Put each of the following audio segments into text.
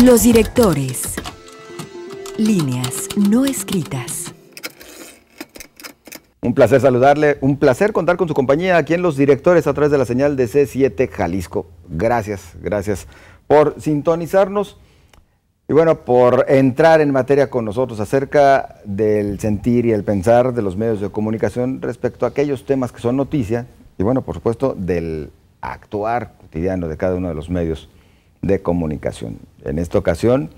Los directores. Líneas no escritas. Un placer saludarle, un placer contar con su compañía aquí en Los Directores a través de la señal de C7 Jalisco. Gracias por sintonizarnos y bueno, por entrar en materia con nosotros acerca del sentir y el pensar de los medios de comunicación respecto a aquellos temas que son noticia y bueno, por supuesto, del actuar cotidiano de cada uno de los medios de comunicación. En esta ocasión,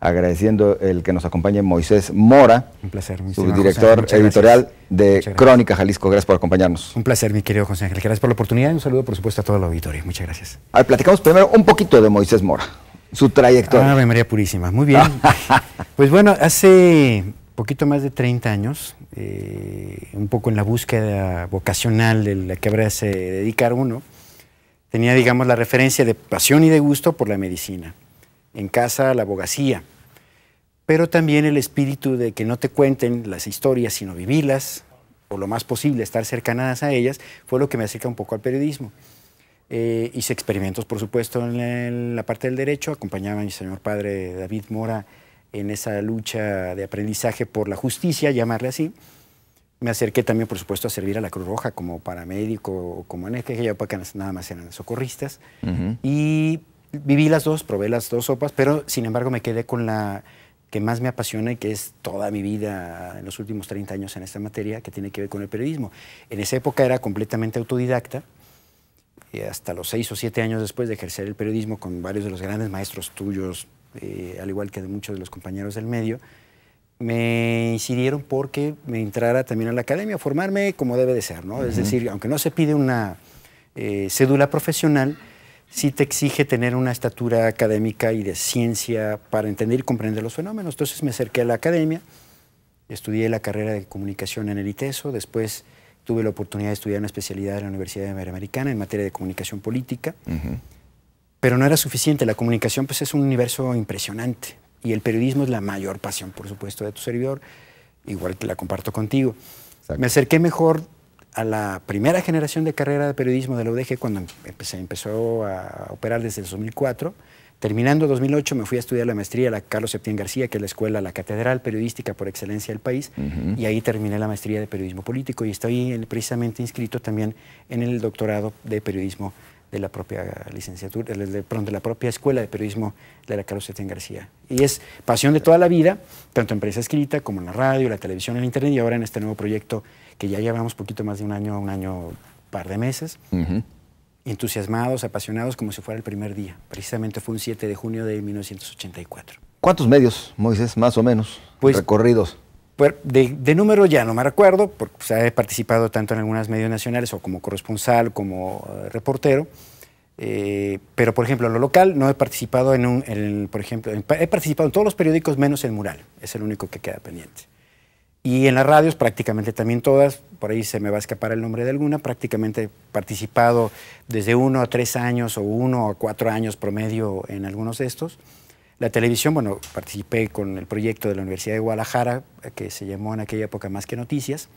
agradeciendo el que nos acompañe Moisés Mora, un placer, mi su director editorial de Crónica Jalisco. Gracias por acompañarnos. Un placer, mi querido José Ángel. Gracias por la oportunidad y un saludo, por supuesto, a todo el auditorio. Muchas gracias. A ver, platicamos primero un poquito de Moisés Mora, su trayectoria. Ave María Purísima. Muy bien. Pues bueno, hace poquito más de 30 años, un poco en la búsqueda vocacional de la que habrá se dedicar uno, tenía, digamos, la referencia de pasión y de gusto por la medicina. En casa, la abogacía, pero también el espíritu de que no te cuenten las historias, sino vivirlas, o lo más posible, estar cercanas a ellas, fue lo que me acerca un poco al periodismo. Hice experimentos, por supuesto, en la parte del derecho, acompañaba a mi señor padre David Mora en esa lucha de aprendizaje por la justicia, llamarle así. Me acerqué también, por supuesto, a servir a la Cruz Roja como paramédico, o como en aquella época nada más eran socorristas, y viví las dos, probé las dos sopas, pero sin embargo me quedé con la que más me apasiona y que es toda mi vida en los últimos 30 años en esta materia, que tiene que ver con el periodismo. En esa época era completamente autodidacta, y hasta los 6 o 7 años después de ejercer el periodismo con varios de los grandes maestros tuyos, al igual que de muchos de los compañeros del medio, me incidieron porque me entrara también a la academia, a formarme como debe de ser, ¿no? Es decir, aunque no se pide una cédula profesional, sí te exige tener una estatura académica y de ciencia para entender y comprender los fenómenos. Entonces me acerqué a la academia, estudié la carrera de comunicación en el ITESO, después tuve la oportunidad de estudiar una especialidad en la Universidad Iberoamericana en materia de comunicación política, pero no era suficiente. La comunicación pues es un universo impresionante y el periodismo es la mayor pasión, por supuesto, de tu servidor, igual que la comparto contigo. Exacto. Me acerqué mejor a la primera generación de carrera de periodismo de la UDG cuando empezó a operar desde el 2004. Terminando 2008 me fui a estudiar la maestría a la Carlos Septién García, que es la escuela, la catedral periodística por excelencia del país, y ahí terminé la maestría de periodismo político y estoy precisamente inscrito también en el doctorado de periodismo de la propia licenciatura, de la propia escuela de periodismo de la Carlos Septién García. Y es pasión de toda la vida, tanto en prensa escrita como en la radio, la televisión, el internet y ahora en este nuevo proyecto que ya llevamos poquito más de un año, par de meses, entusiasmados, apasionados como si fuera el primer día. Precisamente fue un 7 de junio de 1984. ¿Cuántos medios, Moisés, más o menos, pues, recorridos? Pues de número ya no me recuerdo, porque pues, he participado tanto en algunos medios nacionales o como corresponsal, como reportero, pero por ejemplo en lo local no he participado he participado en todos los periódicos menos el Mural, es el único que queda pendiente. Y en las radios prácticamente también todas, por ahí se me va a escapar el nombre de alguna, prácticamente he participado desde 1 a 3 años o 1 a 4 años promedio en algunos de estos. La televisión, bueno, participé con el proyecto de la Universidad de Guadalajara, que se llamó en aquella época Más que Noticias,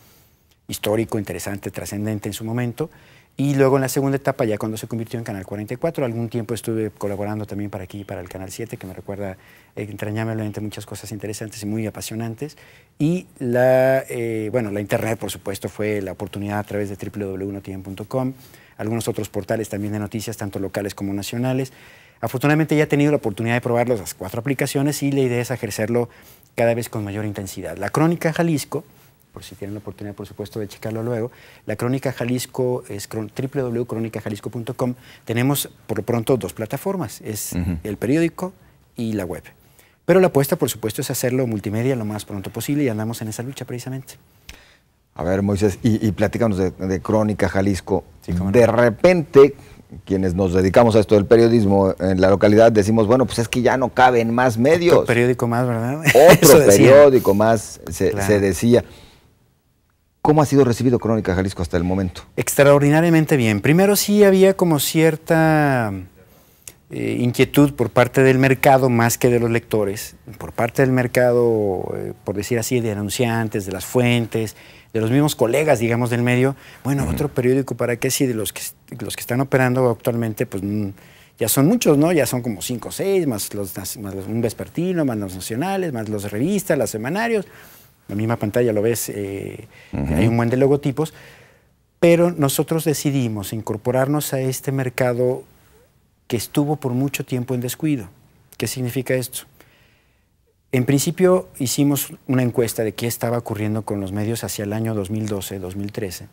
histórico, interesante, trascendente en su momento, y luego en la segunda etapa, ya cuando se convirtió en Canal 44, algún tiempo estuve colaborando también para aquí, para el Canal 7, que me recuerda entrañablemente muchas cosas interesantes y muy apasionantes, y la internet, por supuesto, fue la oportunidad a través de www.notician.com, algunos otros portales también de noticias, tanto locales como nacionales. Afortunadamente ya he tenido la oportunidad de probar las 4 aplicaciones y la idea es ejercerlo cada vez con mayor intensidad. La Crónica Jalisco, por si tienen la oportunidad, por supuesto, de checarlo luego, la Crónica Jalisco es www.cronicajalisco.com. Tenemos, por lo pronto, 2 plataformas, es el periódico y la web. Pero la apuesta, por supuesto, es hacerlo multimedia lo más pronto posible y andamos en esa lucha precisamente. A ver, Moisés, y platícanos de Crónica Jalisco. Sí, de repente, quienes nos dedicamos a esto del periodismo en la localidad, decimos, bueno, pues es que ya no caben más medios. Otro periódico más, ¿verdad? Otro periódico más, se decía. ¿Cómo ha sido recibido Crónica Jalisco hasta el momento? Extraordinariamente bien. Primero sí había como cierta inquietud por parte del mercado más que de los lectores, por parte del mercado, por decir así, de anunciantes, de las fuentes, de los mismos colegas, digamos, del medio. Bueno, otro periódico, ¿para qué? Si de los que están operando actualmente, pues ya son muchos, ¿no? Ya son como 5 o 6, más un vespertino, más los nacionales, más los revistas, los semanarios. En la misma pantalla lo ves, hay un buen de logotipos. Pero nosotros decidimos incorporarnos a este mercado que estuvo por mucho tiempo en descuido. ¿Qué significa esto? En principio hicimos una encuesta de qué estaba ocurriendo con los medios hacia el año 2012, 2013.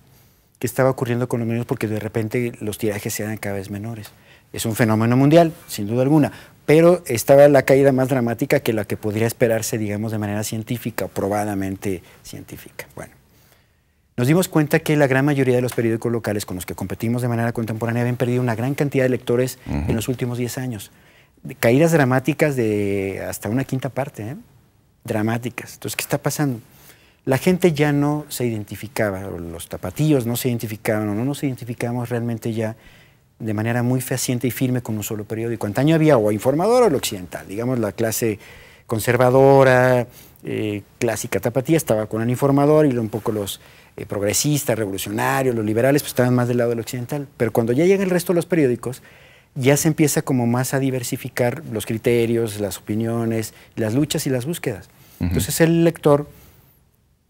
¿Qué estaba ocurriendo con los medios? Porque de repente los tirajes eran cada vez menores. Es un fenómeno mundial, sin duda alguna, pero estaba la caída más dramática que la que podría esperarse, digamos, de manera científica, probadamente científica. Bueno, nos dimos cuenta que la gran mayoría de los periódicos locales con los que competimos de manera contemporánea habían perdido una gran cantidad de lectores en los últimos 10 años. Caídas dramáticas de hasta una quinta parte, dramáticas. Entonces, ¿qué está pasando? La gente ya no se identificaba, o los tapatíos no se identificaban, o no nos identificamos realmente ya de manera muy fehaciente y firme con un solo periódico. Antaño había o Informador o el Occidental, digamos la clase conservadora, clásica tapatía estaba con el Informador y un poco los progresistas, revolucionarios, los liberales pues estaban más del lado del Occidental. Pero cuando ya llega el resto de los periódicos, ya se empieza como más a diversificar los criterios, las opiniones, las luchas y las búsquedas. Entonces el lector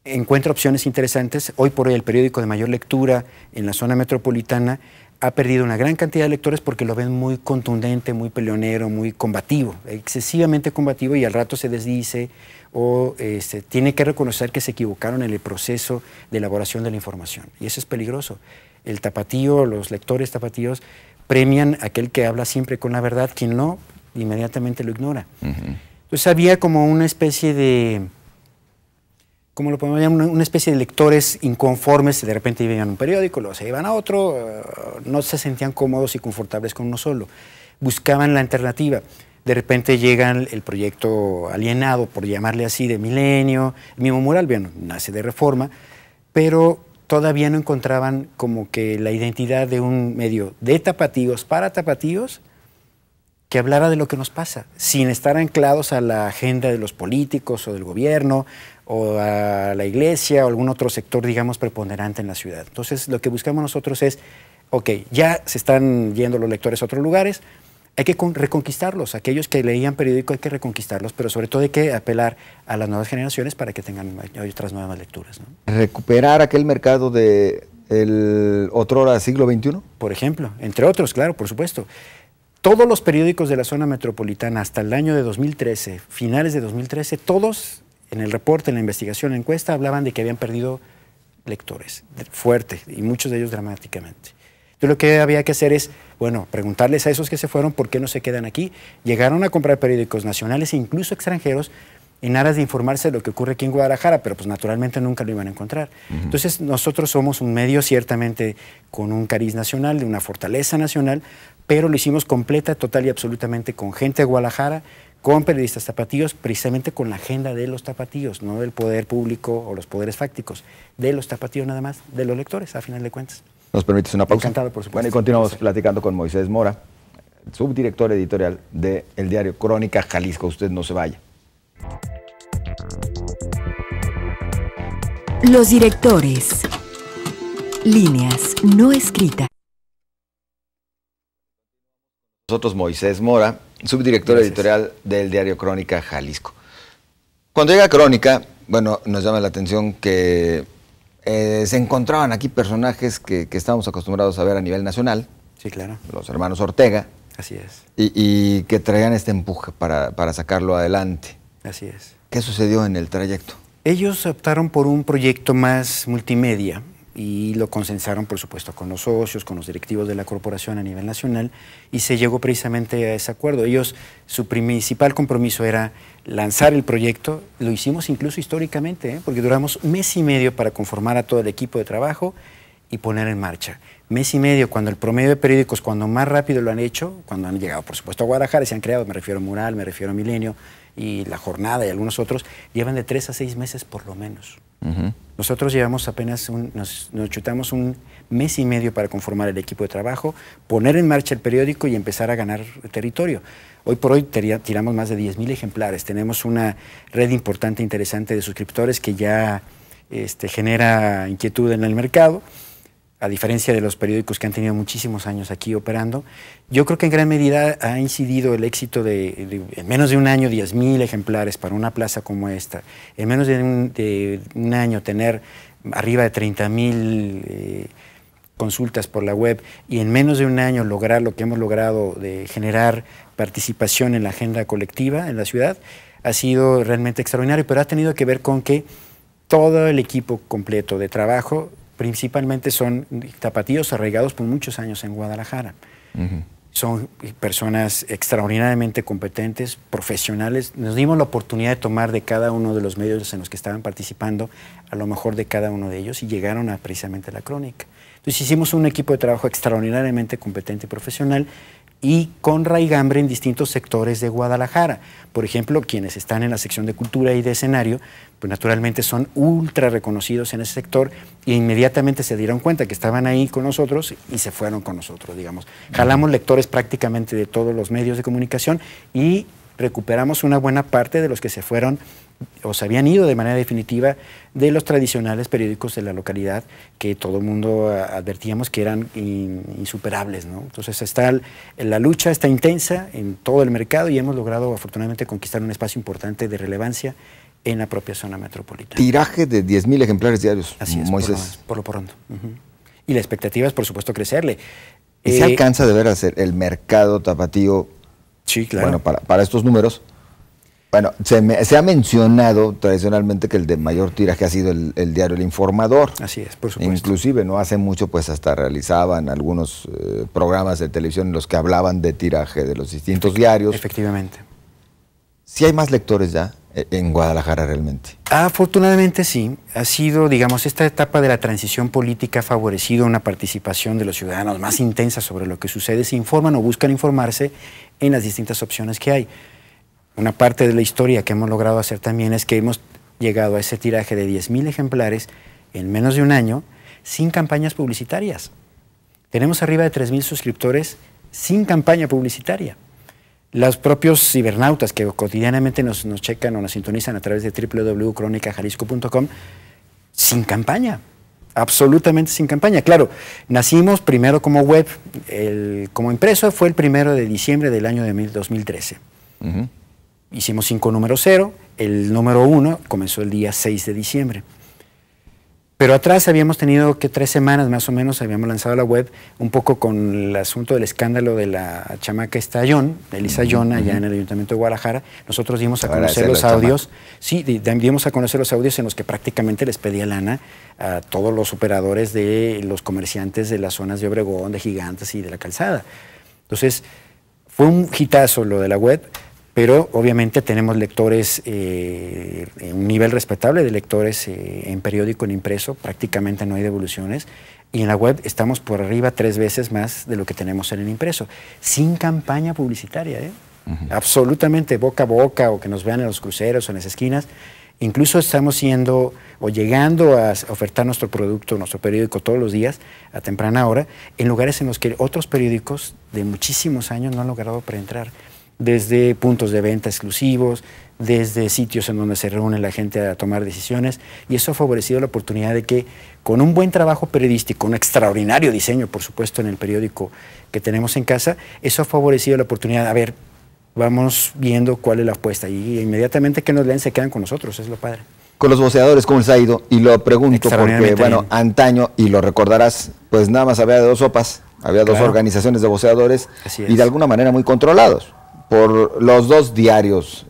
encuentra opciones interesantes. Hoy por hoy el periódico de mayor lectura en la zona metropolitana ha perdido una gran cantidad de lectores porque lo ven muy contundente, muy peleonero, muy combativo, excesivamente combativo, y al rato se desdice o tiene que reconocer que se equivocaron en el proceso de elaboración de la información. Y eso es peligroso. El tapatío, los lectores tapatíos premian a aquel que habla siempre con la verdad, quien no, inmediatamente lo ignora. Entonces había como una especie de... ¿cómo lo podemos llamar? Una especie de lectores inconformes, de repente veían un periódico, luego se iban a otro, no se sentían cómodos y confortables con uno solo. Buscaban la alternativa. De repente llega el proyecto alienado, por llamarle así, de Milenio. El mismo Mural, bueno, nace de Reforma, pero todavía no encontraban como que la identidad de un medio de tapatíos para tapatíos que hablara de lo que nos pasa, sin estar anclados a la agenda de los políticos o del gobierno, o a la iglesia o algún otro sector, digamos, preponderante en la ciudad. Entonces, lo que buscamos nosotros es, ok, ya se están yendo los lectores a otros lugares, hay que reconquistarlos. Aquellos que leían periódico hay que reconquistarlos, pero sobre todo hay que apelar a las nuevas generaciones para que tengan otras nuevas lecturas, ¿no? ¿Recuperar aquel mercado del otrora siglo XXI? Por ejemplo, entre otros, claro, por supuesto. Todos los periódicos de la zona metropolitana hasta el año de 2013, finales de 2013, todos en el reporte, en la investigación, en la encuesta, hablaban de que habían perdido lectores, fuerte, y muchos de ellos dramáticamente. Entonces lo que había que hacer es, bueno, preguntarles a esos que se fueron por qué no se quedan aquí. Llegaron a comprar periódicos nacionales e incluso extranjeros en aras de informarse de lo que ocurre aquí en Guadalajara, pero pues naturalmente nunca lo iban a encontrar. Entonces nosotros somos un medio ciertamente con un cariz nacional, de una fortaleza nacional, pero lo hicimos completa, total y absolutamente con gente de Guadalajara, con periodistas tapatíos, precisamente con la agenda de los tapatíos, no del poder público o los poderes fácticos, de los tapatíos nada más, de los lectores, a final de cuentas. ¿Nos permites una pausa? Encantado, por supuesto. Bueno, y continuamos platicando con Moisés Mora, subdirector editorial del diario Crónica Jalisco. Usted no se vaya. Los directores. Líneas no escritas. Nosotros Moisés Mora, subdirector editorial del diario Crónica Jalisco. Cuando llega Crónica, bueno, nos llama la atención que se encontraban aquí personajes que estábamos acostumbrados a ver a nivel nacional. Sí, claro. Los hermanos Ortega. Así es. Y que traían este empuje para sacarlo adelante. Así es. ¿Qué sucedió en el trayecto? Ellos optaron por un proyecto más multimedia y lo consensaron, por supuesto, con los socios, con los directivos de la corporación a nivel nacional, y se llegó precisamente a ese acuerdo. Ellos, su principal compromiso era lanzar el proyecto. Lo hicimos incluso históricamente, porque duramos 1 mes y medio para conformar a todo el equipo de trabajo y poner en marcha. 1 mes y medio, cuando el promedio de periódicos, cuando más rápido lo han hecho, cuando han llegado, por supuesto, a Guadalajara y se han creado, me refiero a Mural, me refiero a Milenio, y La Jornada y algunos otros, llevan de 3 a 6 meses por lo menos. Nosotros llevamos apenas, nos chutamos 1 mes y medio para conformar el equipo de trabajo, poner en marcha el periódico y empezar a ganar territorio. Hoy por hoy tiramos más de 10,000 ejemplares. Tenemos una red importante, interesante de suscriptores que ya genera inquietud en el mercado. a diferencia de los periódicos que han tenido muchísimos años aquí operando. Yo creo que en gran medida ha incidido el éxito en menos de un año 10,000 ejemplares para una plaza como esta, en menos de un año tener arriba de 30,000 consultas por la web y en menos de un año lograr lo que hemos logrado de generar participación en la agenda colectiva en la ciudad, ha sido realmente extraordinario, pero ha tenido que ver con que todo el equipo completo de trabajo principalmente son tapatíos arraigados por muchos años en Guadalajara. Son personas extraordinariamente competentes, profesionales. Nos dimos la oportunidad de tomar de cada uno de los medios en los que estaban participando, a lo mejor de cada uno de ellos, y llegaron a precisamente la crónica. Entonces hicimos un equipo de trabajo extraordinariamente competente y profesional, y con raigambre en distintos sectores de Guadalajara. Por ejemplo, quienes están en la sección de cultura y de escenario, pues naturalmente son ultra reconocidos en ese sector e inmediatamente se dieron cuenta que estaban ahí con nosotros y se fueron con nosotros, digamos. Jalamos lectores prácticamente de todos los medios de comunicación y recuperamos una buena parte de los que se fueron o se habían ido de manera definitiva de los tradicionales periódicos de la localidad que todo el mundo advertíamos que eran insuperables, ¿no? Entonces la lucha está intensa en todo el mercado y hemos logrado afortunadamente conquistar un espacio importante de relevancia en la propia zona metropolitana. Tiraje de 10,000 ejemplares diarios, así es, Moisés. Por lo pronto. Y la expectativa es, por supuesto, crecerle. ¿Y se alcanza de ver hacer el mercado tapatío? Sí, claro. Bueno, para estos números. Bueno, se ha mencionado tradicionalmente que el de mayor tiraje ha sido el diario El Informador. Así es, por supuesto. Inclusive no hace mucho pues hasta realizaban algunos programas de televisión en los que hablaban de tiraje de los distintos diarios. Efectivamente. ¿Sí hay más lectores ya en Guadalajara realmente? Afortunadamente sí. Ha sido, digamos, esta etapa de la transición política ha favorecido una participación de los ciudadanos más intensa sobre lo que sucede. Se informan o buscan informarse en las distintas opciones que hay. Una parte de la historia que hemos logrado hacer también es que hemos llegado a ese tiraje de 10,000 ejemplares en menos de un año sin campañas publicitarias. Tenemos arriba de 3,000 suscriptores sin campaña publicitaria. Los propios cibernautas que cotidianamente nos checan o nos sintonizan a través de www.cronicajalisco.com, sin campaña, absolutamente sin campaña. Claro, nacimos primero como web, como impreso fue el 1 de diciembre del año de 2013. Hicimos 5 números 0, el número 1 comenzó el día 6 de diciembre. Pero atrás habíamos tenido que 3 semanas más o menos, habíamos lanzado la web un poco con el asunto del escándalo de la chamaca Ayón, Elisa Ayón, allá en el Ayuntamiento de Guadalajara. Nosotros dimos a conocer los audios, sí, dimos a conocer los audios en los que prácticamente les pedía lana a todos los operadores de los comerciantes de las zonas de Obregón, de Gigantes y de la Calzada. Entonces, fue un hitazo lo de la web, pero obviamente tenemos lectores, un nivel respetable de lectores en periódico, en impreso, prácticamente no hay devoluciones, y en la web estamos por arriba 3 veces más de lo que tenemos en el impreso, sin campaña publicitaria, absolutamente boca a boca, o que nos vean en los cruceros o en las esquinas. Incluso estamos yendo o llegando a ofertar nuestro producto, nuestro periódico todos los días, a temprana hora, en lugares en los que otros periódicos de muchísimos años no han logrado preentrar. Desde puntos de venta exclusivos, desde sitios en donde se reúne la gente a tomar decisiones, y eso ha favorecido la oportunidad de que con un buen trabajo periodístico, un extraordinario diseño, por supuesto, en el periódico que tenemos en casa, eso ha favorecido la oportunidad, a ver, vamos viendo cuál es la apuesta, y inmediatamente que nos leen se quedan con nosotros, es lo padre. Con los voceadores, ¿cómo les ha ido? Y lo pregunto porque, bueno, antaño, y lo recordarás, pues nada más había 2 sopas, había 2 organizaciones de voceadores, y de alguna manera muy controlados por los 2 diarios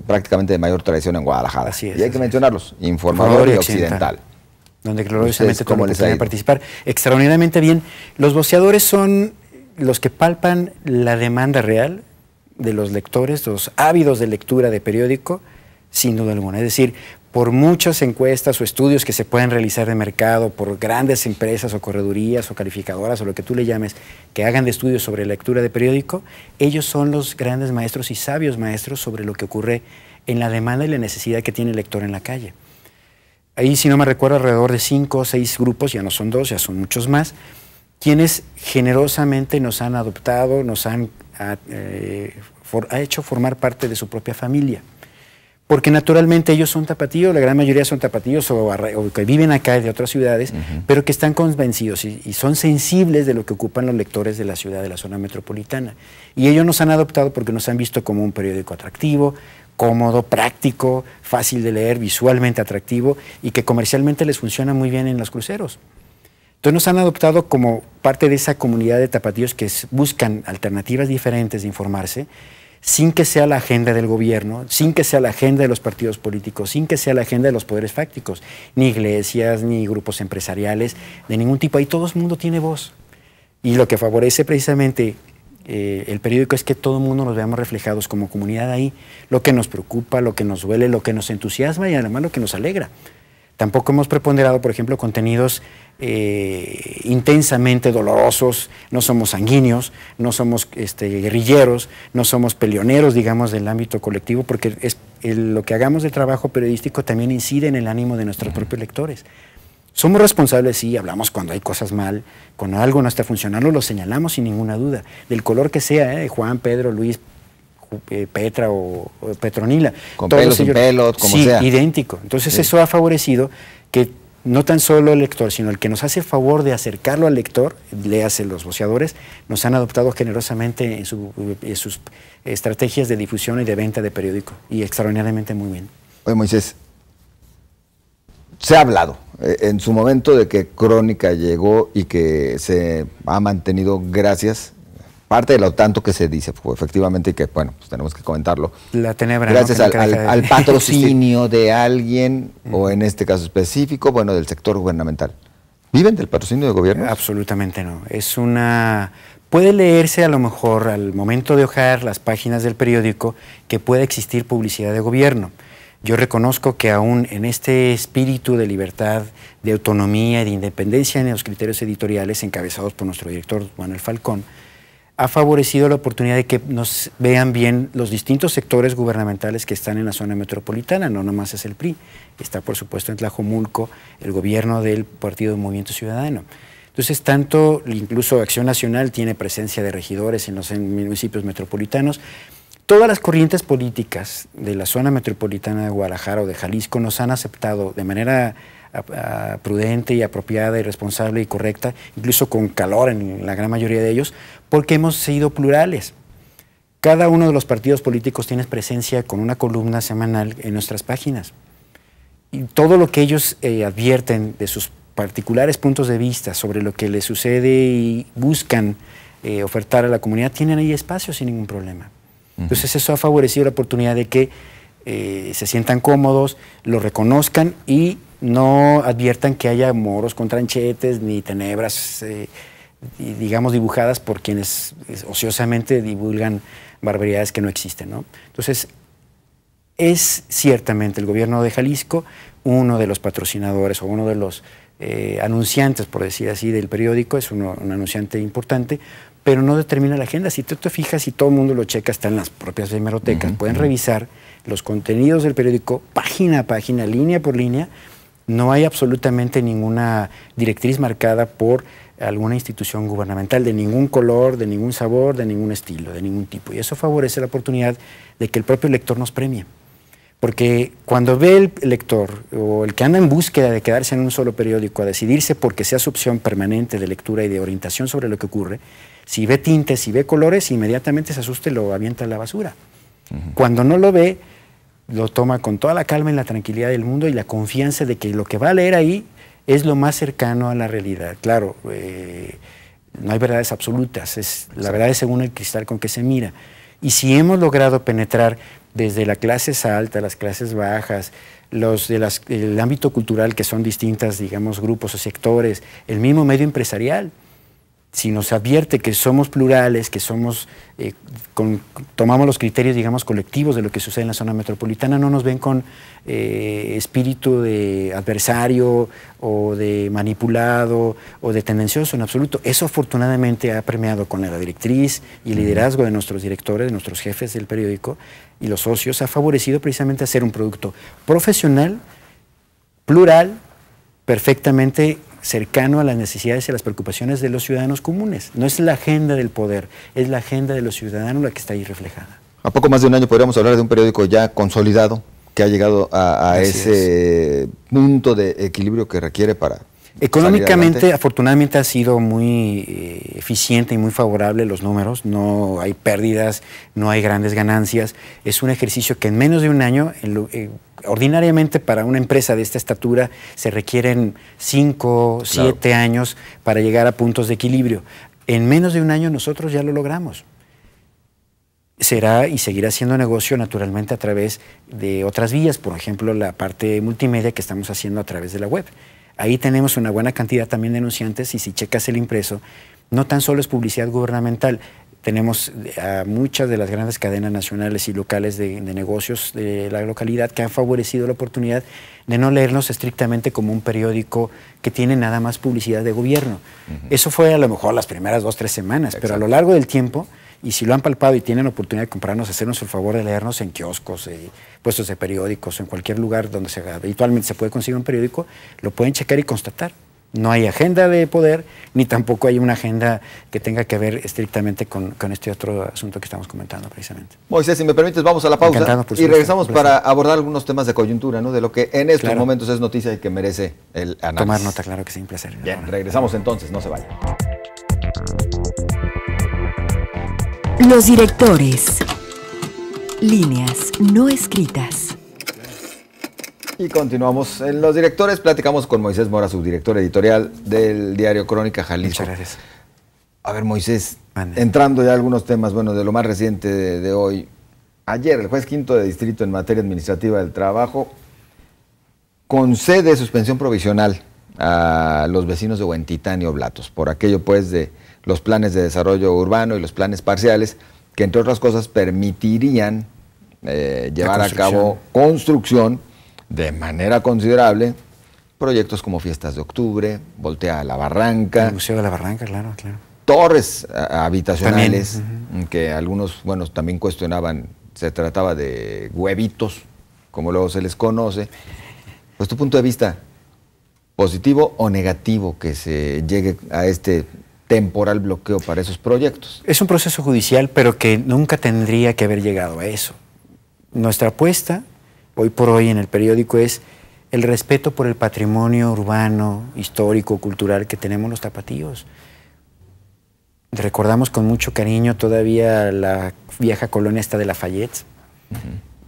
prácticamente de mayor tradición en Guadalajara. Así es, y hay que mencionarlos, Informador y Occidental. Donde gloriosamente tuvo la oportunidad de participar. Extraordinariamente bien. Los voceadores son los que palpan la demanda real de los lectores, los ávidos de lectura de periódico, sin duda alguna. Es decir, por muchas encuestas o estudios que se pueden realizar de mercado, por grandes empresas o corredurías o calificadoras o lo que tú le llames, que hagan de estudios sobre lectura de periódico, ellos son los grandes maestros y sabios maestros sobre lo que ocurre en la demanda y la necesidad que tiene el lector en la calle. Ahí, si no me recuerdo, alrededor de 5 o 6 grupos, ya no son 2, ya son muchos más, quienes generosamente nos han adoptado, nos han ha hecho formar parte de su propia familia. Porque naturalmente ellos son tapatíos, la gran mayoría son tapatíos o que viven acá de otras ciudades, pero que están convencidos y son sensibles de lo que ocupan los lectores de la ciudad, de la zona metropolitana. Y ellos nos han adoptado porque nos han visto como un periódico atractivo, cómodo, práctico, fácil de leer, visualmente atractivo y que comercialmente les funciona muy bien en los cruceros. Entonces nos han adoptado como parte de esa comunidad de tapatíos que buscan alternativas diferentes de informarse, sin que sea la agenda del gobierno, sin que sea la agenda de los partidos políticos, sin que sea la agenda de los poderes fácticos, ni iglesias, ni grupos empresariales, de ningún tipo. Ahí todo el mundo tiene voz. Y lo que favorece precisamente el periódico es que todo el mundo nos veamos reflejados como comunidad ahí, lo que nos preocupa, lo que nos duele, lo que nos entusiasma y además lo que nos alegra. Tampoco hemos preponderado, por ejemplo, contenidos intensamente dolorosos, no somos sanguíneos, no somos guerrilleros, no somos peleoneros, digamos, del ámbito colectivo, porque lo que hagamos del trabajo periodístico también incide en el ánimo de nuestros propios lectores. Somos responsables, sí, hablamos cuando hay cosas mal, cuando algo no está funcionando, lo señalamos sin ninguna duda, del color que sea, Juan, Pedro, Luis, Petra o Petronila. Con pelos, sin pelos, como sea. Sí, idéntico. Entonces eso ha favorecido que no tan solo el lector, sino el que nos hace favor de acercarlo al lector, léase los voceadores, nos han adoptado generosamente en sus estrategias de difusión y de venta de periódico, y extraordinariamente muy bien. Oye, Moisés, se ha hablado en su momento de que Crónica llegó y que se ha mantenido gracias, parte de lo tanto que se dice, efectivamente, y que, bueno, pues tenemos que comentarlo. La tenebra. Gracias, ¿no? al patrocinio de alguien, o en este caso específico, bueno, del sector gubernamental. ¿Viven del patrocinio de gobierno? Absolutamente no. Puede leerse a lo mejor al momento de hojar las páginas del periódico que puede existir publicidad de gobierno. Yo reconozco que aún en este espíritu de libertad, de autonomía y de independencia en los criterios editoriales encabezados por nuestro director Manuel Falcón, ha favorecido la oportunidad de que nos vean bien los distintos sectores gubernamentales que están en la zona metropolitana, no nomás es el PRI, está por supuesto en Tlajomulco el gobierno del Partido Movimiento Ciudadano. Entonces, incluso Acción Nacional tiene presencia de regidores en los municipios metropolitanos. Todas las corrientes políticas de la zona metropolitana de Guadalajara o de Jalisco nos han aceptado de manera prudente y apropiada y responsable y correcta, incluso con calor en la gran mayoría de ellos, porque hemos sido plurales. Cada uno de los partidos políticos tiene presencia con una columna semanal en nuestras páginas. Y todo lo que ellos advierten de sus particulares puntos de vista sobre lo que les sucede y buscan ofertar a la comunidad, tienen ahí espacio sin ningún problema. Entonces eso ha favorecido la oportunidad de que se sientan cómodos, lo reconozcan y no adviertan que haya moros con tranchetes ni tenebras, digamos, dibujadas por quienes ociosamente divulgan barbaridades que no existen, ¿no? Entonces, es ciertamente el gobierno de Jalisco uno de los patrocinadores o uno de los anunciantes, por decir así, del periódico, es un anunciante importante, pero no determina la agenda. Si tú te fijas y todo el mundo lo checa, está en las propias hemerotecas, pueden revisar los contenidos del periódico página a página, línea por línea. No hay absolutamente ninguna directriz marcada por alguna institución gubernamental de ningún color, de ningún sabor, de ningún estilo, de ningún tipo. Y eso favorece la oportunidad de que el propio lector nos premie. Porque cuando ve el lector o el que anda en búsqueda de quedarse en un solo periódico a decidirse porque sea su opción permanente de lectura y de orientación sobre lo que ocurre, si ve tintes, si ve colores, inmediatamente se asusta y lo avienta a la basura. Cuando no lo ve, lo toma con toda la calma y la tranquilidad del mundo y la confianza de que lo que va a leer ahí es lo más cercano a la realidad. Claro, no hay verdades absolutas, la verdad es según el cristal con que se mira. Y si hemos logrado penetrar desde las clases altas, las clases bajas, el ámbito cultural, que son distintas, digamos, grupos o sectores, el mismo medio empresarial, si nos advierte que somos plurales, que somos, tomamos los criterios, digamos, colectivos de lo que sucede en la zona metropolitana, no nos ven con espíritu de adversario o de manipulado o de tendencioso en absoluto. Eso afortunadamente ha premiado con la directriz y el liderazgo de nuestros directores, de nuestros jefes del periódico y los socios, ha favorecido precisamente hacer un producto profesional, plural, perfectamente cercano a las necesidades y a las preocupaciones de los ciudadanos comunes. No es la agenda del poder, es la agenda de los ciudadanos la que está ahí reflejada. A poco más de un año podríamos hablar de un periódico ya consolidado, que ha llegado a ese punto de equilibrio que requiere para... Económicamente, afortunadamente ha sido muy eficiente y muy favorable los números, no hay pérdidas, no hay grandes ganancias, es un ejercicio que en menos de un año, ordinariamente para una empresa de esta estatura se requieren 5, 7 años para llegar a puntos de equilibrio. En menos de un año nosotros ya lo logramos. Será y seguirá siendo negocio naturalmente a través de otras vías, por ejemplo la parte multimedia que estamos haciendo a través de la web. Ahí tenemos una buena cantidad también de anunciantes y si checas el impreso, no tan solo es publicidad gubernamental, tenemos a muchas de las grandes cadenas nacionales y locales de negocios de la localidad que han favorecido la oportunidad de no leernos estrictamente como un periódico que tiene nada más publicidad de gobierno. Eso fue a lo mejor las primeras 2 o 3 semanas, pero a lo largo del tiempo, y si lo han palpado y tienen oportunidad de comprarnos, hacernos el favor de leernos en kioscos, puestos de periódicos, en cualquier lugar donde habitualmente se puede conseguir un periódico, lo pueden checar y constatar. No hay agenda de poder, ni tampoco hay una agenda que tenga que ver estrictamente con este otro asunto que estamos comentando precisamente. Moisés, si me permites, vamos a la pausa y regresamos para abordar algunos temas de coyuntura, ¿no? De lo que en estos momentos es noticia y que merece el análisis. Tomar nota, claro que sí, un placer. Bien, regresamos entonces, no se vayan. Los directores. Líneas no escritas. Y continuamos. En Los Directores platicamos con Moisés Mora, subdirector editorial del diario Crónica Jalisco. Muchas gracias. A ver, Moisés, entrando ya a algunos temas, bueno, de lo más reciente de hoy. Ayer, el juez quinto de distrito en materia administrativa del trabajo concede suspensión provisional a los vecinos de Huentitán y Oblatos, por aquello pues de los planes de desarrollo urbano y los planes parciales, que entre otras cosas permitirían llevar a cabo construcción de manera considerable, proyectos como Fiestas de Octubre, Voltea a la Barranca. El Museo de la Barranca, claro, claro. Torres habitacionales, también, que algunos, bueno, también cuestionaban, se trataba de huevitos, como luego se les conoce. Pues tu punto de vista, ¿positivo o negativo que se llegue a este temporal bloqueo para esos proyectos? Es un proceso judicial, pero que nunca tendría que haber llegado a eso. Nuestra apuesta hoy por hoy en el periódico es el respeto por el patrimonio urbano, histórico, cultural que tenemos los tapatíos. Recordamos con mucho cariño todavía la vieja colonia esta de Lafayette,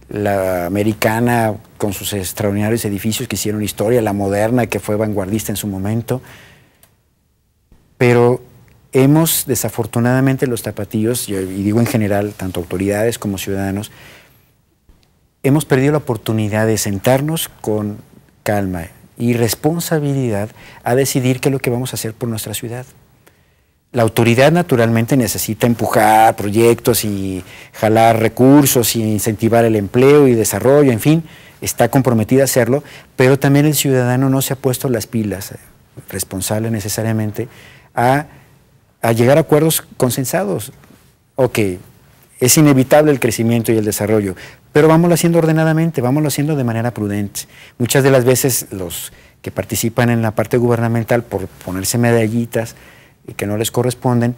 la americana con sus extraordinarios edificios que hicieron historia, la moderna que fue vanguardista en su momento. Pero hemos desafortunadamente los tapatíos, y digo en general, tanto autoridades como ciudadanos, hemos perdido la oportunidad de sentarnos con calma y responsabilidad a decidir qué es lo que vamos a hacer por nuestra ciudad. La autoridad naturalmente necesita empujar proyectos y jalar recursos y incentivar el empleo y desarrollo, en fin, está comprometida a hacerlo, pero también el ciudadano no se ha puesto las pilas, responsable necesariamente, a llegar a acuerdos consensados. Ok, es inevitable el crecimiento y el desarrollo, pero vámonos haciendo ordenadamente, vámonos haciendo de manera prudente. Muchas de las veces los que participan en la parte gubernamental por ponerse medallitas y que no les corresponden,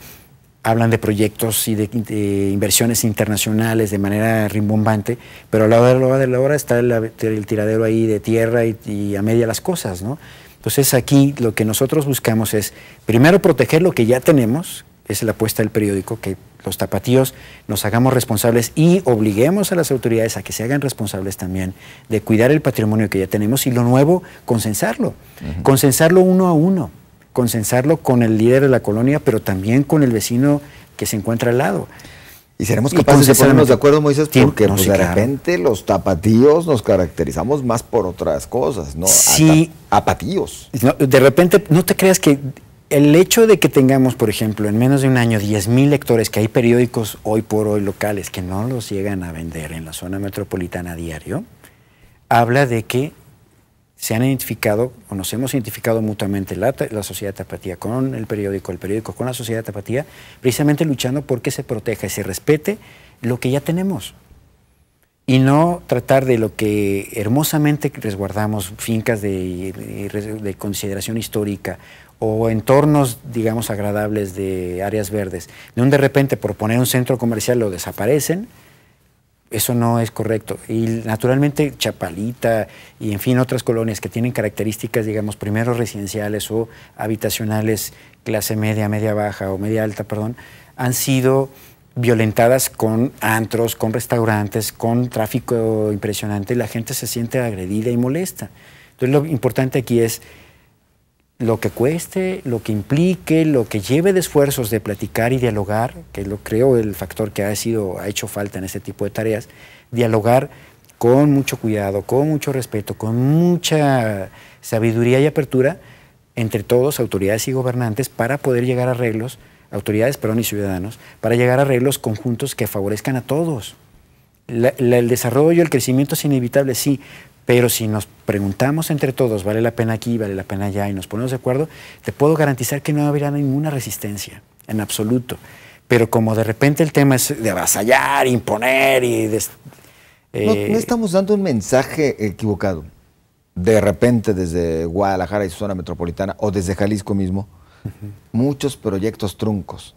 hablan de proyectos y de inversiones internacionales de manera rimbombante, pero a la hora de la hora está el tiradero ahí de tierra y a media las cosas, ¿no? Entonces aquí lo que nosotros buscamos es primero proteger lo que ya tenemos, es la apuesta del periódico, que los tapatíos nos hagamos responsables y obliguemos a las autoridades a que se hagan responsables también de cuidar el patrimonio que ya tenemos y lo nuevo, consensarlo. Consensarlo uno a uno, consensarlo con el líder de la colonia, pero también con el vecino que se encuentra al lado. ¿Y seremos capaces de ponernos de acuerdo, Moisés? Porque no, pues, de repente los tapatíos nos caracterizamos más por otras cosas, ¿no? Sí. Apatíos. No, de repente, no te creas que el hecho de que tengamos, por ejemplo, en menos de un año 10,000 lectores, que hay periódicos hoy por hoy locales que no los llegan a vender en la zona metropolitana a diario, habla de que se han identificado, o nos hemos identificado mutuamente la sociedad tapatía con el periódico con la sociedad tapatía, precisamente luchando por que se proteja y se respete lo que ya tenemos. Y no tratar de lo que hermosamente resguardamos, fincas de consideración histórica o entornos, digamos, agradables de áreas verdes, de repente por poner un centro comercial lo desaparecen, Eso no es correcto. Y naturalmente Chapalita y en fin otras colonias que tienen características, digamos, primero residenciales o habitacionales clase media, media baja o media alta, perdón, han sido violentadas con antros, con restaurantes, con tráfico impresionante, y la gente se siente agredida y molesta. Entonces lo importante aquí es lo que cueste, lo que implique, lo que lleve de esfuerzos de platicar y dialogar, que lo creo el factor que ha hecho falta en este tipo de tareas, dialogar con mucho cuidado, con mucho respeto, con mucha sabiduría y apertura entre todos, autoridades y gobernantes, para poder llegar a arreglos, autoridades, perdón, y ciudadanos, para llegar a arreglos conjuntos que favorezcan a todos. El desarrollo, el crecimiento es inevitable, sí, pero si nos preguntamos entre todos, vale la pena aquí, vale la pena allá, y nos ponemos de acuerdo, te puedo garantizar que no habrá ninguna resistencia, en absoluto. Pero como de repente el tema es de avasallar, imponer y... no estamos dando un mensaje equivocado. De repente desde Guadalajara y su zona metropolitana, o desde Jalisco mismo, muchos proyectos truncos.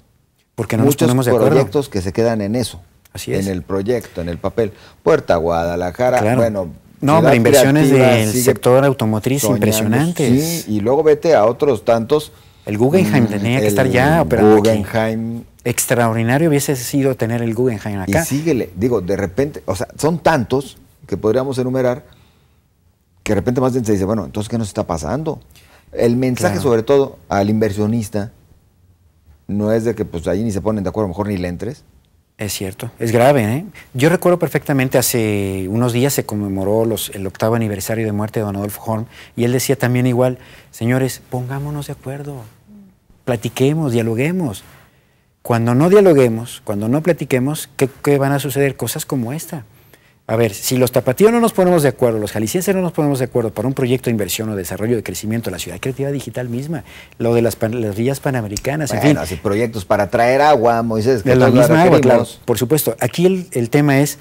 Porque no nos ponemos de acuerdo. Muchos proyectos que se quedan en eso. Así es. En el proyecto, en el papel. Puerta Guadalajara, claro. Bueno... No, hombre, inversiones del sector automotriz impresionantes. Sí, y luego vete a otros tantos. El Guggenheim tenía que estar ya operando Guggenheim. Aquí. Extraordinario hubiese sido tener el Guggenheim acá. Y síguele, digo, de repente, o sea, son tantos que podríamos enumerar que de repente más gente se dice, bueno, entonces, ¿qué nos está pasando? El mensaje, sobre todo, al inversionista no es de que pues ahí ni se ponen de acuerdo, a lo mejor ni le entres. Es cierto, es grave, ¿eh? Yo recuerdo perfectamente, hace unos días se conmemoró el 8º aniversario de muerte de don Adolfo Horn, y él decía también igual, señores, pongámonos de acuerdo, platiquemos, dialoguemos. Cuando no dialoguemos, cuando no platiquemos, ¿qué van a suceder? Cosas como esta. A ver, si los tapatíos no nos ponemos de acuerdo, los jaliscienses no nos ponemos de acuerdo para un proyecto de inversión o desarrollo de crecimiento de la ciudad creativa digital misma, lo de las vías panamericanas, bueno, en fin. Así proyectos para traer agua, Moisés. De la misma agua, claro, por supuesto. Aquí el tema es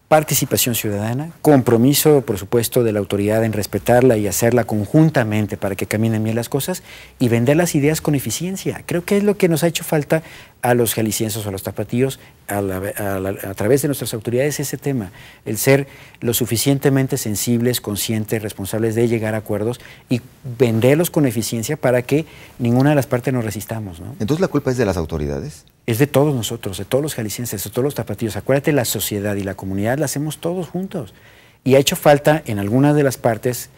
participación ciudadana, compromiso, por supuesto, de la autoridad en respetarla y hacerla conjuntamente para que caminen bien las cosas, y vender las ideas con eficiencia. Creo que es lo que nos ha hecho falta a los jaliscienses o a los tapatíos a través de nuestras autoridades, ese tema, el ser lo suficientemente sensibles, conscientes, responsables de llegar a acuerdos y venderlos con eficiencia para que ninguna de las partes nos resistamos, ¿no? Entonces, ¿la culpa es de las autoridades? Es de todos nosotros, de todos los jaliscienses, de todos los tapatíos. Acuérdate, la sociedad y la comunidad la hacemos todos juntos. Y ha hecho falta en algunas de las partes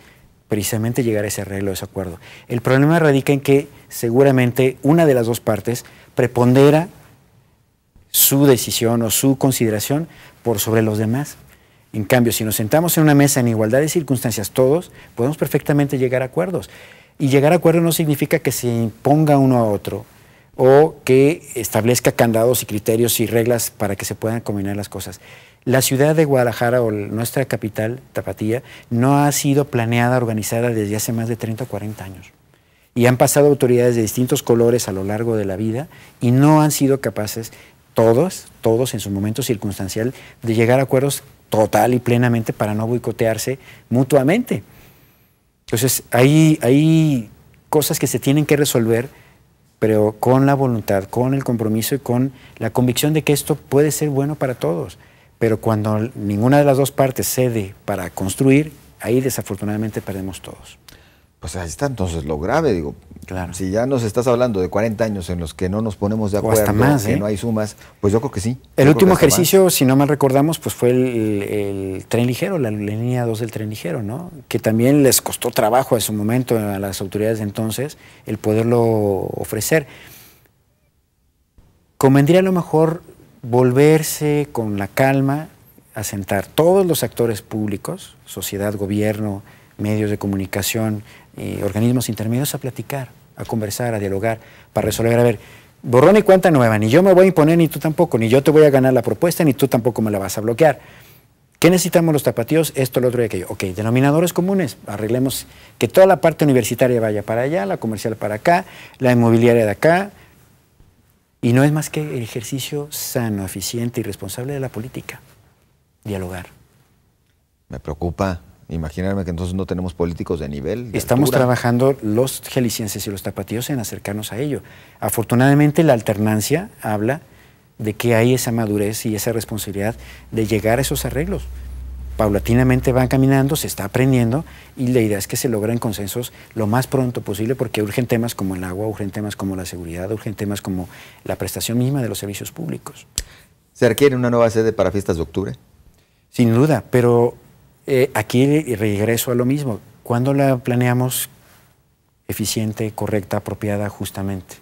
precisamente llegar a ese arreglo, a ese acuerdo. El problema radica en que seguramente una de las dos partes prepondera su decisión o su consideración por sobre los demás. En cambio, si nos sentamos en una mesa en igualdad de circunstancias todos, podemos perfectamente llegar a acuerdos. Y llegar a acuerdos no significa que se imponga uno a otro, o que establezca candados y criterios y reglas para que se puedan combinar las cosas. La ciudad de Guadalajara, o nuestra capital, Tapatía, no ha sido planeada, organizada desde hace más de 30 o 40 años. Y han pasado autoridades de distintos colores a lo largo de la vida y no han sido capaces, todos en su momento circunstancial, de llegar a acuerdos total y plenamente para no boicotearse mutuamente. Entonces, hay cosas que se tienen que resolver, pero con la voluntad, con el compromiso y con la convicción de que esto puede ser bueno para todos. Pero cuando ninguna de las dos partes cede para construir, ahí desafortunadamente perdemos todos. Pues ahí está entonces lo grave, digo. Claro. Si ya nos estás hablando de 40 años en los que no nos ponemos de acuerdo, o hasta más, que no hay sumas, pues yo creo que sí. El último ejercicio, más, si no mal recordamos, pues fue el tren ligero, la línea 2 del tren ligero, ¿no? Que también les costó trabajo en su momento a las autoridades de entonces el poderlo ofrecer. Convendría a lo mejor volverse con la calma a sentar todos los actores públicos, sociedad, gobierno, medios de comunicación, organismos intermedios, a platicar, a conversar, a dialogar, para resolver, a ver, borrón y cuenta nueva, ni yo me voy a imponer, ni tú tampoco, ni yo te voy a ganar la propuesta, ni tú tampoco me la vas a bloquear. ¿Qué necesitamos los tapatíos? Esto, lo otro y aquello. Ok, denominadores comunes, arreglemos que toda la parte universitaria vaya para allá, la comercial para acá, la inmobiliaria de acá, y no es más que el ejercicio sano, eficiente y responsable de la política, dialogar. Me preocupa imaginarme que entonces no tenemos políticos de nivel. Estamos trabajando los jaliscienses y los tapatíos en acercarnos a ello. Afortunadamente la alternancia habla de que hay esa madurez y esa responsabilidad de llegar a esos arreglos. Paulatinamente van caminando, se está aprendiendo y la idea es que se logren consensos lo más pronto posible porque urgen temas como el agua, urgen temas como la seguridad, urgen temas como la prestación misma de los servicios públicos. ¿Se requiere una nueva sede para fiestas de octubre? Sin duda, pero aquí regreso a lo mismo. ¿Cuándo la planeamos eficiente, correcta, apropiada, justamente?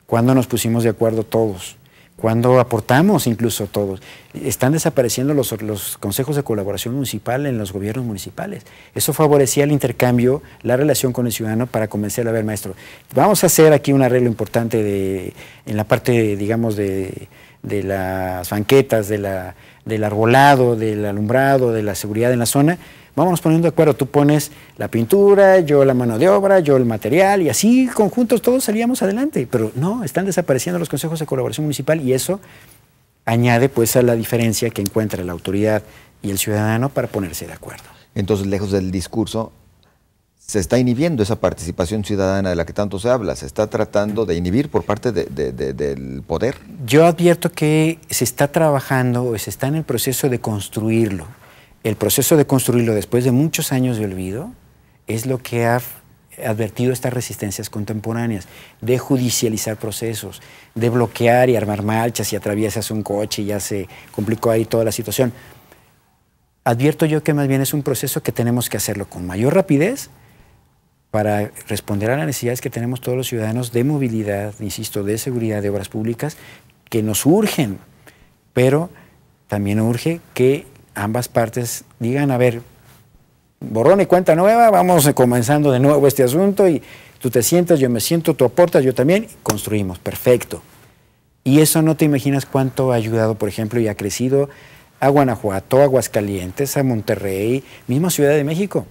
¿Cuándo nos pusimos de acuerdo todos? ¿Cuándo aportamos incluso todos? Están desapareciendo los consejos de colaboración municipal en los gobiernos municipales. Eso favorecía el intercambio, la relación con el ciudadano para convencerle, a ver, maestro, vamos a hacer aquí un arreglo importante en la parte, digamos, de las banquetas, del arbolado, del alumbrado, de la seguridad en la zona. Vámonos poniendo de acuerdo, tú pones la pintura, yo la mano de obra, yo el material, y así conjuntos todos salíamos adelante. Pero no, están desapareciendo los consejos de colaboración municipal y eso añade pues a la diferencia que encuentra la autoridad y el ciudadano para ponerse de acuerdo. Entonces, lejos del discurso, se está inhibiendo esa participación ciudadana de la que tanto se habla, se está tratando de inhibir por parte del poder. Yo advierto que se está trabajando o se está en el proceso de construirlo. El proceso de construirlo después de muchos años de olvido es lo que ha advertido estas resistencias contemporáneas, de judicializar procesos, de bloquear y armar marchas y atraviesas un coche y ya se complicó ahí toda la situación. Advierto yo que más bien es un proceso que tenemos que hacerlo con mayor rapidez para responder a las necesidades que tenemos todos los ciudadanos de movilidad, insisto, de seguridad, de obras públicas, que nos urgen, pero también urge que ambas partes digan, a ver, borrón y cuenta nueva, vamos comenzando de nuevo este asunto y tú te sientas, yo me siento, tú aportas, yo también, construimos, perfecto. Y eso no te imaginas cuánto ha ayudado, por ejemplo, y ha crecido a Guanajuato, a Aguascalientes, a Monterrey, misma Ciudad de México.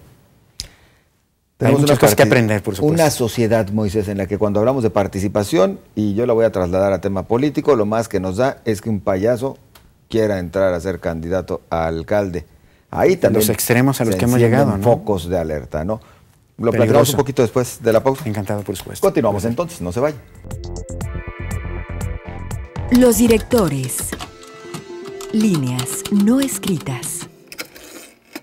Hay muchas cosas que aprender, por supuesto. Una sociedad, Moisés, en la que cuando hablamos de participación, y yo la voy a trasladar a tema político, lo más que nos da es que un payaso quiera entrar a ser candidato a alcalde. Ahí también los extremos a los que hemos llegado, ¿no? Focos de alerta, ¿no? Lo platicamos un poquito después de la pausa. Encantado, por supuesto. Continuamos entonces, no se vayan. Los directores. Líneas no escritas.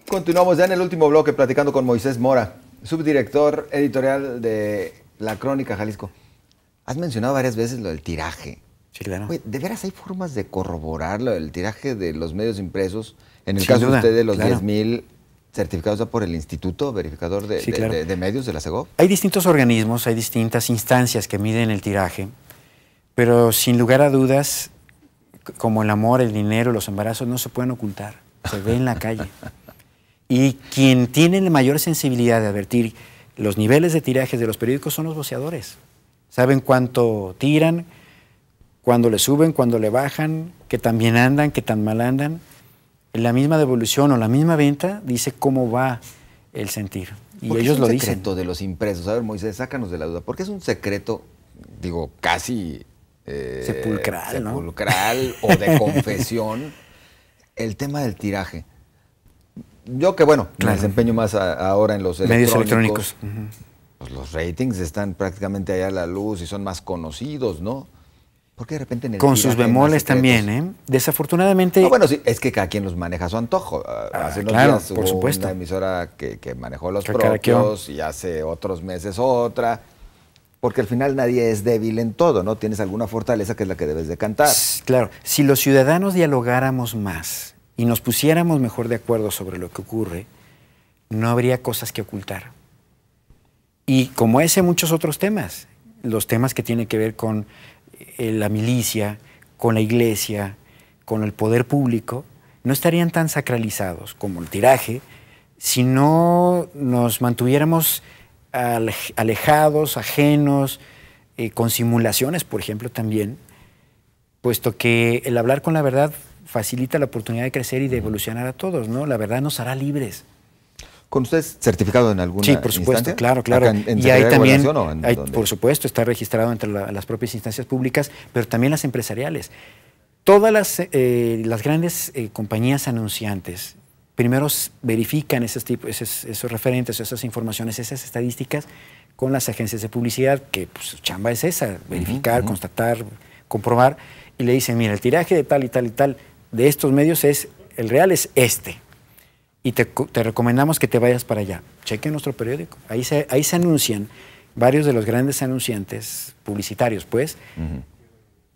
Continuamos ya en el último bloque platicando con Moisés Mora, subdirector editorial de La Crónica Jalisco. Has mencionado varias veces lo del tiraje. Sí, claro. Oye, ¿de veras hay formas de corroborar lo del tiraje de los medios impresos? En el caso de ustedes, los 10,000 certificados por el Instituto Verificador de Medios de la SEGOV. Hay distintos organismos, hay distintas instancias que miden el tiraje, pero sin lugar a dudas, como el amor, el dinero, los embarazos, no se pueden ocultar, se ve en la calle. Y quien tiene la mayor sensibilidad de advertir los niveles de tirajes de los periódicos son los voceadores. Saben cuánto tiran, cuándo le suben, cuándo le bajan, qué tan bien andan, qué tan mal andan. La misma devolución o la misma venta dice cómo va el sentir. Y ellos lo dicen. Es un secreto de los impresos. A ver, Moisés, sácanos de la duda. ¿Por qué es un secreto, digo, casi sepulcral, ¿no? Sepulcral o de confesión, el tema del tiraje? Yo que, bueno, me desempeño más ahora en los medios electrónicos. Pues los ratings están prácticamente allá a la luz y son más conocidos, ¿no? ¿Por qué de repente en el con sus bemoles también, ¿eh? Desafortunadamente... No, bueno, sí, es que cada quien los maneja a su antojo. Hace unos días por supuesto. Una emisora que manejó los propios y hace otros meses otra. Porque al final nadie es débil en todo, ¿no? Tienes alguna fortaleza que es la que debes de cantar. Claro, si los ciudadanos dialogáramos más y nos pusiéramos mejor de acuerdo sobre lo que ocurre, no habría cosas que ocultar. Y como ese, muchos otros temas. Los temas que tienen que ver con la milicia, con la iglesia, con el poder público, no estarían tan sacralizados como el tiraje si no nos mantuviéramos alejados, ajenos, con simulaciones, por ejemplo, también, puesto que el hablar con la verdad facilita la oportunidad de crecer y de evolucionar a todos, ¿no? La verdad nos hará libres. ¿Con usted certificado en alguna instancia? Sí, por supuesto, claro. ¿En y ahí también, por supuesto, está registrado entre las propias instancias públicas, pero también las empresariales. Todas las grandes compañías anunciantes primero verifican esos referentes, esas informaciones, esas estadísticas con las agencias de publicidad, que pues, su chamba es esa, verificar, constatar, comprobar, y le dicen, mira, el tiraje de tal y tal y tal de estos medios el real es este. Y te recomendamos que te vayas para allá. Cheque nuestro periódico. Ahí se anuncian varios de los grandes anunciantes publicitarios, pues,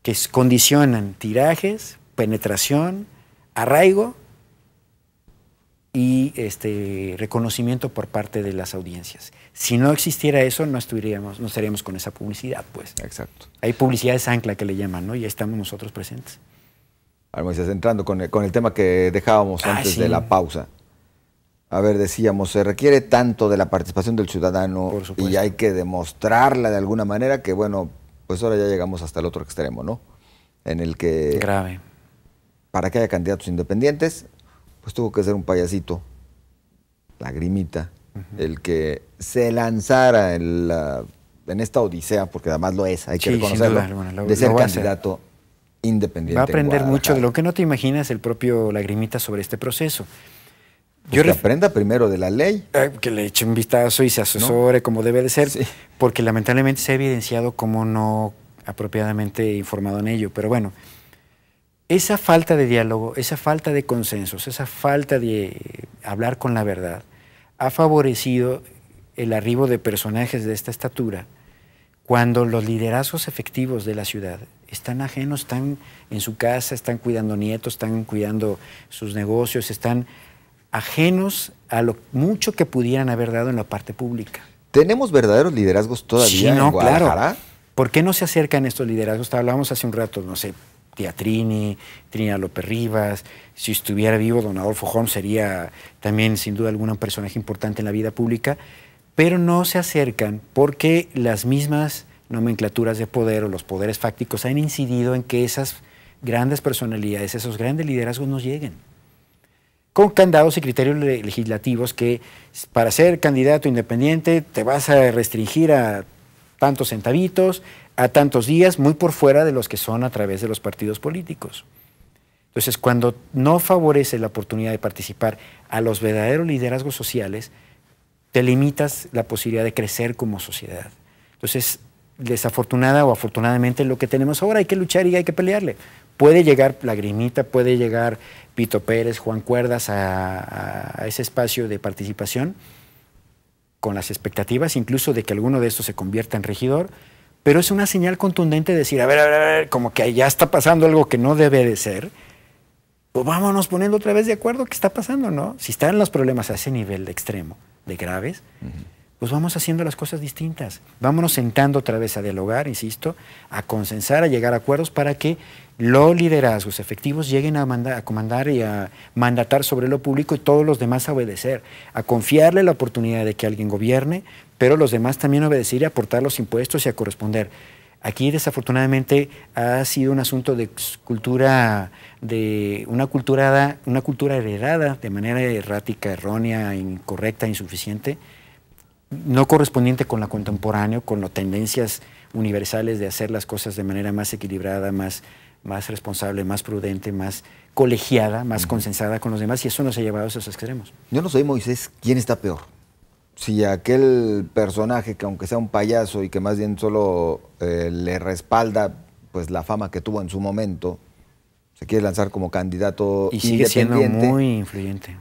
que condicionan tirajes, penetración, arraigo y reconocimiento por parte de las audiencias. Si no existiera eso, no estaríamos con esa publicidad, pues. Exacto. Hay publicidades ancla que le llaman, ¿no? Y ahí estamos nosotros presentes. Moisés, entrando con el tema que dejábamos antes de la pausa. A ver, decíamos, se requiere tanto de la participación del ciudadano y hay que demostrarla de alguna manera que, bueno, pues ahora ya llegamos hasta el otro extremo, ¿no? En el que... Grave. Para que haya candidatos independientes, pues tuvo que ser un payasito, Lagrimita, el que se lanzara en esta odisea, porque además lo es, hay que reconocerlo, de ser candidato independiente. Va a aprender mucho de lo que no te imaginas el propio Lagrimita sobre este proceso. Pues que aprenda primero de la ley. Que le eche un vistazo y se asesore como debe de ser, porque lamentablemente se ha evidenciado como no apropiadamente informado en ello. Pero bueno, esa falta de diálogo, esa falta de consensos, esa falta de hablar con la verdad, ha favorecido el arribo de personajes de esta estatura, cuando los liderazgos efectivos de la ciudad están ajenos, están en su casa, están cuidando nietos, están cuidando sus negocios, están ajenos a lo mucho que pudieran haber dado en la parte pública. ¿Tenemos verdaderos liderazgos todavía en Guadalajara? Claro. ¿Por qué no se acercan estos liderazgos? Hablábamos hace un rato, no sé, tía Trini, Trinidad López Rivas. Si estuviera vivo, don Adolfo Holmes sería también, sin duda alguna, un personaje importante en la vida pública, pero no se acercan porque las mismas nomenclaturas de poder o los poderes fácticos han incidido en que esas grandes personalidades, esos grandes liderazgos no lleguen. Con candados y criterios legislativos que para ser candidato independiente te vas a restringir a tantos centavitos, a tantos días, muy por fuera de los que son a través de los partidos políticos. Entonces, cuando no favorece la oportunidad de participar a los verdaderos liderazgos sociales, te limitas la posibilidad de crecer como sociedad. Entonces, desafortunada o afortunadamente lo que tenemos ahora, hay que luchar y hay que pelearle. Puede llegar Lagrimita, puede llegar Pito Pérez, Juan Cuerdas a ese espacio de participación con las expectativas incluso de que alguno de estos se convierta en regidor, pero es una señal contundente de decir, a ver, como que ya está pasando algo que no debe de ser, pues vámonos poniendo otra vez de acuerdo qué está pasando, ¿no? Si están los problemas a ese nivel de extremo, de graves, pues vamos haciendo las cosas distintas. Vámonos sentando otra vez a dialogar, insisto, a consensar, a llegar a acuerdos para que los liderazgos efectivos lleguen a comandar y a mandatar sobre lo público y todos los demás a obedecer, a confiarle la oportunidad de que alguien gobierne, pero los demás también obedecer y aportar los impuestos y a corresponder. Aquí desafortunadamente ha sido un asunto de cultura, de una cultura heredada de manera errática, errónea, incorrecta, insuficiente, no correspondiente con la contemporánea, con las tendencias universales de hacer las cosas de manera más equilibrada, más responsable, más prudente, más colegiada, más consensada con los demás, y eso nos ha llevado a esos extremos. Yo no soy Moisés, ¿quién está peor? Si aquel personaje que aunque sea un payaso y que más bien solo le respalda pues la fama que tuvo en su momento, se quiere lanzar como candidato y sigue siendo muy influyente.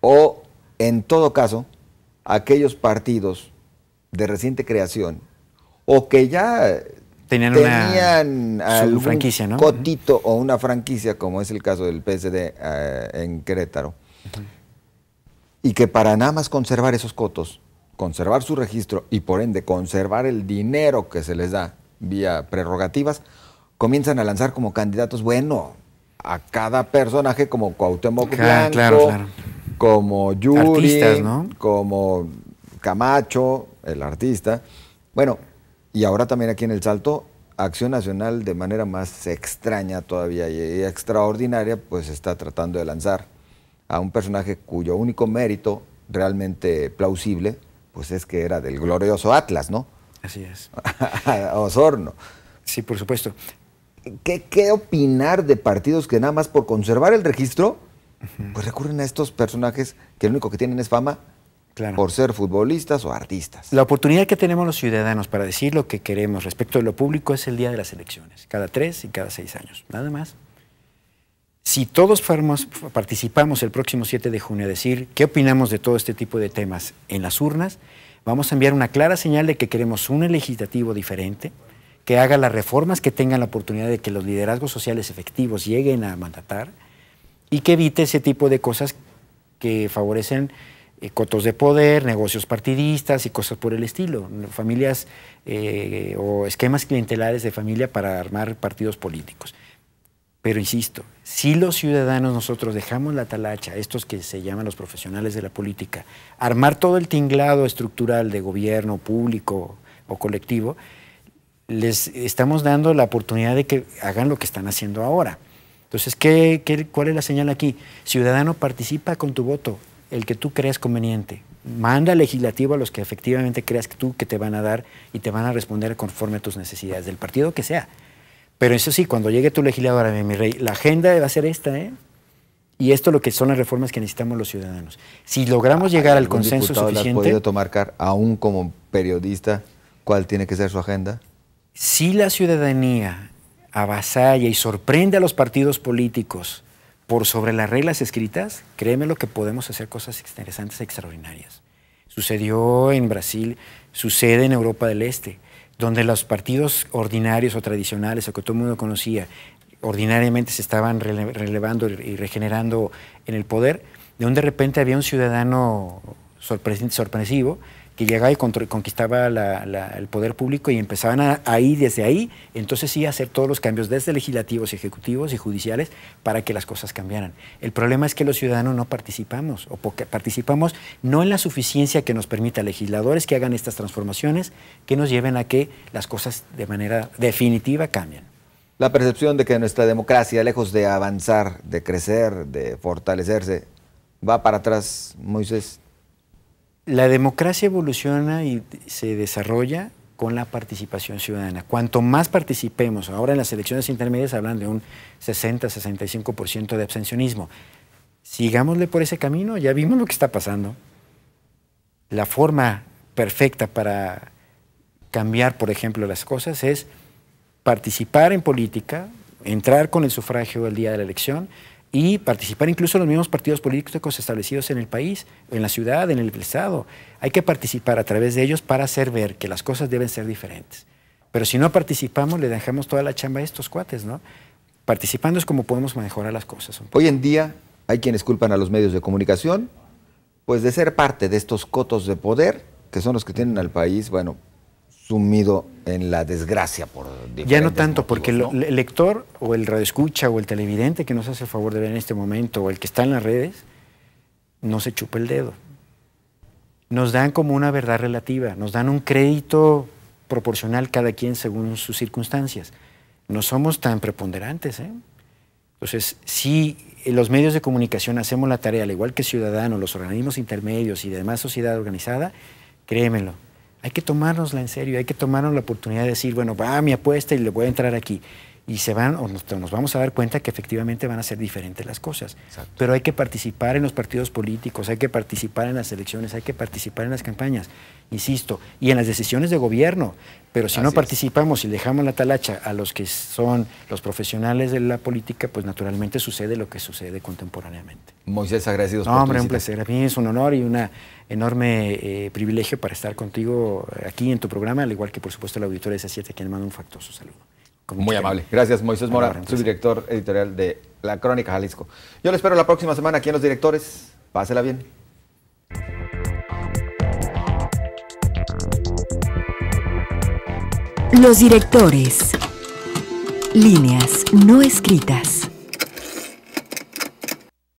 O, en todo caso, aquellos partidos de reciente creación o que ya tenían algún franquicia, ¿no? cotito o una franquicia, como es el caso del PSD en Querétaro, y que para nada más conservar esos cotos, conservar su registro y por ende conservar el dinero que se les da vía prerrogativas, comienzan a lanzar como candidatos, bueno, a cada personaje como Cuauhtémoc Blanco, como Yuri, artistas, ¿no? como Camacho, el artista. Bueno, y ahora también aquí en El Salto, Acción Nacional de manera más extraña todavía y extraordinaria, pues está tratando de lanzar a un personaje cuyo único mérito realmente plausible, pues es que era del glorioso Atlas, ¿no? Así es. Osorno. Sí, por supuesto. ¿Qué opinar de partidos que nada más por conservar el registro, pues recurren a estos personajes que lo único que tienen es fama Claro. por ser futbolistas o artistas. La oportunidad que tenemos los ciudadanos para decir lo que queremos respecto de lo público es el día de las elecciones, cada 3 y cada 6 años, nada más. Si todos participamos el próximo 7 de junio a decir qué opinamos de todo este tipo de temas en las urnas, vamos a enviar una clara señal de que queremos un legislativo diferente, que haga las reformas que tengan la oportunidad de que los liderazgos sociales efectivos lleguen a mandatar y que evite ese tipo de cosas que favorecen cotos de poder, negocios partidistas y cosas por el estilo, familias o esquemas clientelares de familia para armar partidos políticos. Pero insisto, si los ciudadanos nosotros dejamos la talacha, estos que se llaman los profesionales de la política, armar todo el tinglado estructural de gobierno público o colectivo, les estamos dando la oportunidad de que hagan lo que están haciendo ahora. Entonces, ¿cuál es la señal aquí? Ciudadano, participa con tu voto, el que tú creas conveniente. Manda legislativo a los que efectivamente creas que te van a dar y te van a responder conforme a tus necesidades, del partido que sea. Pero eso sí, cuando llegue tu legislador, mi rey, la agenda va a ser esta, ¿eh? Y esto es lo que son las reformas que necesitamos los ciudadanos. Si logramos llegar al consenso suficiente... ¿Has podido tomar, aún como periodista, cuál tiene que ser su agenda? Si la ciudadanía avasalla y sorprende a los partidos políticos por sobre las reglas escritas, créeme lo que podemos hacer cosas interesantes e extraordinarias. Sucedió en Brasil, sucede en Europa del Este, donde los partidos ordinarios o tradicionales o que todo el mundo conocía, ordinariamente se estaban relevando y regenerando en el poder, de repente había un ciudadano sorpresivo que llegaba y conquistaba el poder público y empezaban desde ahí, entonces sí a hacer todos los cambios desde legislativos, ejecutivos y judiciales para que las cosas cambiaran. El problema es que los ciudadanos no participamos, o participamos no en la suficiencia que nos permita legisladores que hagan estas transformaciones, que nos lleven a que las cosas de manera definitiva cambien. La percepción de que nuestra democracia, lejos de avanzar, de crecer, de fortalecerse, va para atrás, Moisés. La democracia evoluciona y se desarrolla con la participación ciudadana. Cuanto más participemos, ahora en las elecciones intermedias hablan de un 60-65% de abstencionismo. Sigámosle por ese camino, ya vimos lo que está pasando. La forma perfecta para cambiar, por ejemplo, las cosas es participar en política, entrar con el sufragio el día de la elección y participar incluso en los mismos partidos políticos establecidos en el país, en la ciudad, en el estado. Hay que participar a través de ellos para hacer ver que las cosas deben ser diferentes. Pero si no participamos, le dejamos toda la chamba a estos cuates, ¿no? Participando es como podemos mejorar las cosas. Hoy en día hay quienes culpan a los medios de comunicación, pues de ser parte de estos cotos de poder, que son los que tienen al país, bueno, sumido en la desgracia por diferentes ya no tanto, motivos, porque ¿no? el lector o el radioescucha o el televidente que nos hace el favor de ver en este momento o el que está en las redes, no se chupa el dedo. Nos dan como una verdad relativa, nos dan un crédito proporcional cada quien según sus circunstancias. No somos tan preponderantes, ¿eh? Entonces, si los medios de comunicación hacemos la tarea, al igual que ciudadanos, los organismos intermedios y demás sociedad organizada, créemelo, hay que tomárnosla en serio, hay que tomarnos la oportunidad de decir, bueno, va mi apuesta y le voy a entrar aquí. Y nos vamos a dar cuenta que efectivamente van a ser diferentes las cosas. Exacto. Pero hay que participar en los partidos políticos, hay que participar en las elecciones, hay que participar en las campañas, insisto, y en las decisiones de gobierno. Pero si no participamos y dejamos la talacha a los que son los profesionales de la política, pues naturalmente sucede lo que sucede contemporáneamente. Moisés, agradecidos por tu visita. Hombre, un placer. A mí es un honor y un enorme privilegio para estar contigo aquí en tu programa, al igual que por supuesto el auditorio de C7, a quien mando un factuoso saludo. Muy amable. Gracias, Moisés Mora, subdirector editorial de La Crónica Jalisco. Yo le espero la próxima semana aquí en Los Directores. Pásela bien. Los Directores. Líneas no escritas.